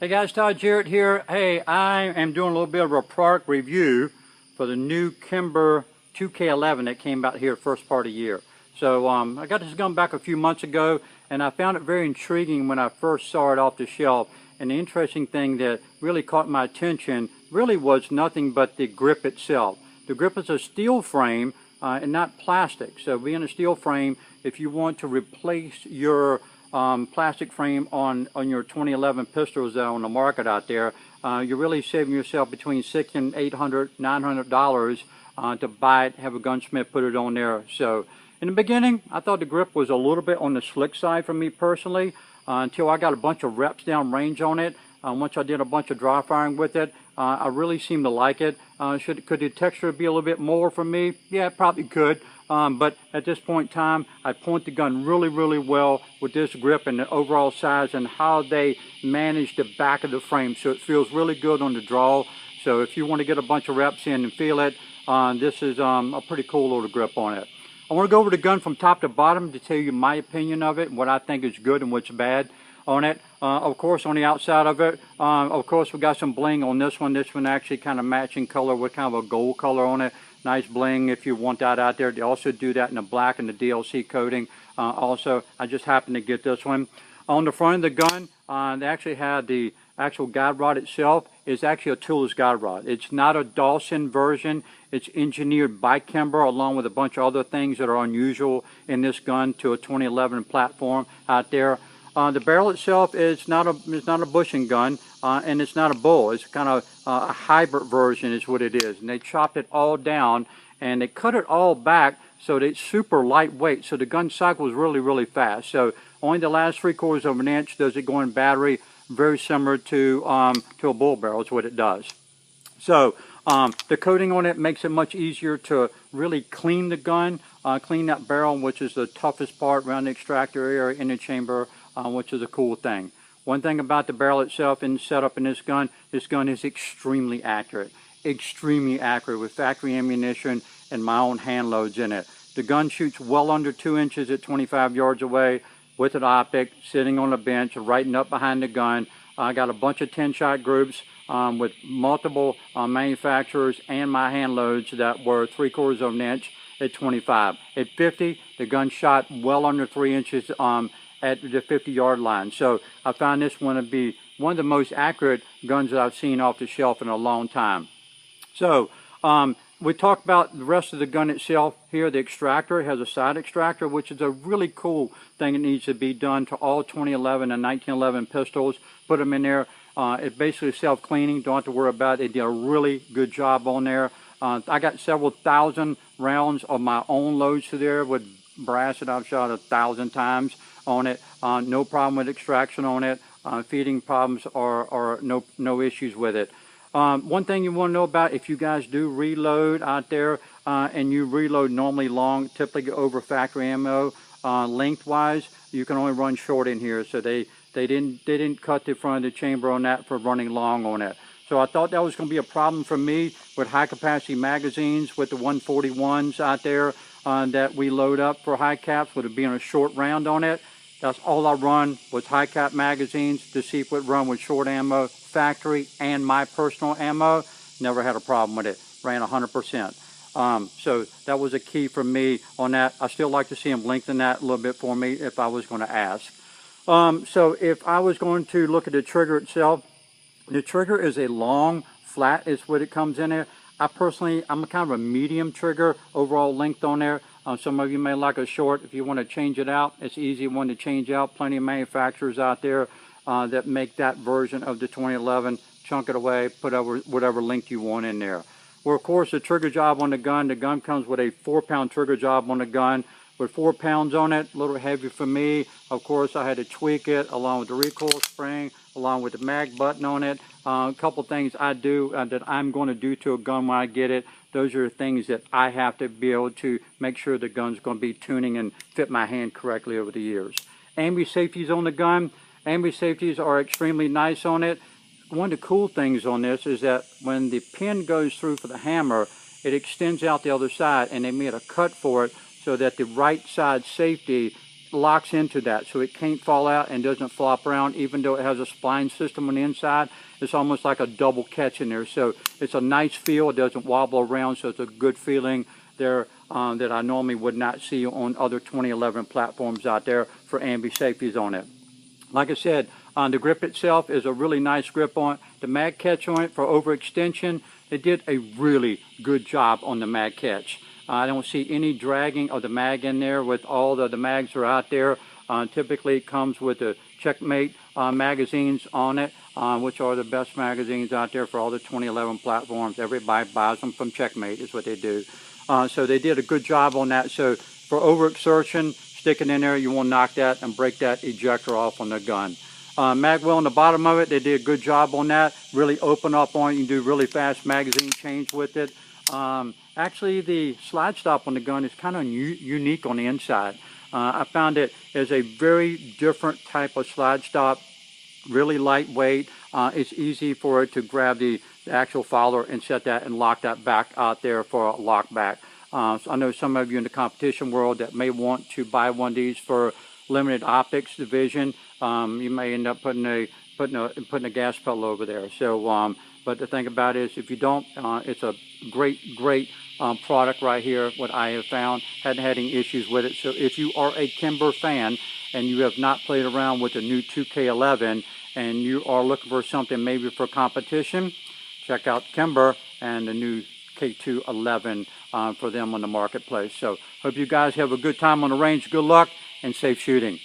Hey guys, Todd Jarrett here. Hey, I am doing a little bit of a product review for the new Kimber 2K11 that came out here first part of the year. So I got this gun back a few months ago and I found it very intriguing when I first saw it off the shelf. And the interesting thing that really caught my attention really was nothing but the grip itself. The grip is a steel frame and not plastic. So being a steel frame, if you want to replace your plastic frame on your 2011 pistols that are on the market out there, you're really saving yourself between $600 and $800, $900 to buy it, have a gunsmith put it on there. So in the beginning, I thought the grip was a little bit on the slick side for me personally, until I got a bunch of reps down range on it. Once I did a bunch of dry firing with it, I really seem to like it. Could the texture be a little bit more for me? Yeah, it probably could. But at this point in time, I point the gun really well with this grip and the overall size and how they manage the back of the frame. So it feels really good on the draw. So if you want to get a bunch of reps in and feel it, this is a pretty cool little grip on it. I want to go over the gun from top to bottom to tell you my opinion of it, what I think is good and what's bad on it. Of course, on the outside of it, of course, we got some bling on this one. This one actually kind of matching color with kind of a gold color on it. Nice bling if you want that out there. They also do that in the black and the DLC coating. Also, I just happened to get this one. On the front of the gun, they actually had the actual guide rod itself is actually a toolless guide rod. It's not a Dawson version. It's engineered by Kimber along with a bunch of other things that are unusual in this gun to a 2011 platform out there. The barrel itself is not a bushing gun, and it's not a bull. It's kind of a hybrid version is what it is. And they chopped it all down and they cut it all back so that it's super lightweight. So the gun cycles really fast. So only the last 3/4 of an inch does it go in battery. Very similar to a bull barrel is what it does. So the coating on it makes it much easier to really clean the gun, clean that barrel, which is the toughest part around the extractor area in the chamber. Which is a cool thing. One thing about the barrel itself and setup in this gun is extremely accurate with factory ammunition and my own hand loads in it. The gun shoots well under 2 inches at 25 yards away with an optic, sitting on a bench, right up behind the gun. I got a bunch of 10-shot groups with multiple manufacturers and my hand loads that were 3/4 of an inch at 25. At 50, the gun shot well under 3 inches at the 50-yard line. So I found this one to be one of the most accurate guns that I've seen off the shelf in a long time. So we talked about the rest of the gun itself here. The extractor, it has a side extractor, which is a really cool thing that needs to be done to all 2011 and 1911 pistols. Put them in there. It's basically self-cleaning. Don't have to worry about it. They did a really good job on there. I got several thousand rounds of my own loads to there with brass that I've shot 1,000 times on it. No problem with extraction on it. Feeding problems or no issues with it. One thing you want to know about, if you guys do reload out there and you reload normally long, typically over factory ammo lengthwise, you can only run short in here. So they didn't cut the front of the chamber on that for running long on it. So I thought that was going to be a problem for me with high capacity magazines with the 141s out there that we load up for high caps with it being a short round on it. That's all I run was high cap magazines to see if it would run with short ammo, factory and my personal ammo. Never had a problem with it. Ran 100%. So that was a key for me on that. I still like to see them lengthen that a little bit for me if I was going to ask. So if I was going to look at the trigger itself, the trigger is a long, flat is what it comes in there. I'm kind of a medium trigger overall length on there. Some of you may like a short. If you want to change it out, it's easy one to change out. Plenty of manufacturers out there that make that version of the 2011. Chunk it away, put whatever length you want in there. Well, of course, the trigger job on the gun comes with a 4-pound trigger job on the gun with 4 pounds on it. A little heavy for me. Of course, I had to tweak it along with the recoil spring, along with the mag button on it. A couple things I do that I'm going to do to a gun when I get it. Those are things that I have to be able to make sure the gun's going to be tuning and fit my hand correctly over the years. Ambi safeties on the gun. Ambi safeties are extremely nice on it. One of the cool things on this is that when the pin goes through for the hammer, it extends out the other side, and they made a cut for it so that the right side safety locks into that, so it can't fall out and doesn't flop around. Even though it has a spline system on the inside, it's almost like a double catch in there. So it's a nice feel. It doesn't wobble around, so it's a good feeling there that I normally would not see on other 2011 platforms out there for ambi safeties on it. Like I said, the grip itself is a really nice grip on it. The mag catch on it for overextension, they did a really good job on the mag catch. I don't see any dragging of the mag in there with all the mags are out there. Typically it comes with the Checkmate magazines on it, which are the best magazines out there for all the 2011 platforms. Everybody buys them from Checkmate is what they do. So they did a good job on that. So for overexertion, sticking in there, you won't knock that and break that ejector off on the gun. Mag well on the bottom of it, they did a good job on that. Really open up on it. You can do really fast magazine change with it. Actually, the slide stop on the gun is kind of unique on the inside. I found it is a very different type of slide stop, really lightweight. It's easy for it to grab the actual follower and set that and lock that back out there for a lock back. So I know some of you in the competition world that may want to buy one of these for limited optics division. You may end up putting a gas pedal over there. So, but the thing about it is, if you don't, it's a great product right here. What I have found, hadn't had any issues with it. So if you are a Kimber fan and you have not played around with the new 2K11 and you are looking for something maybe for competition, check out Kimber and the new K211 for them on the marketplace. So hope you guys have a good time on the range. Good luck and safe shooting.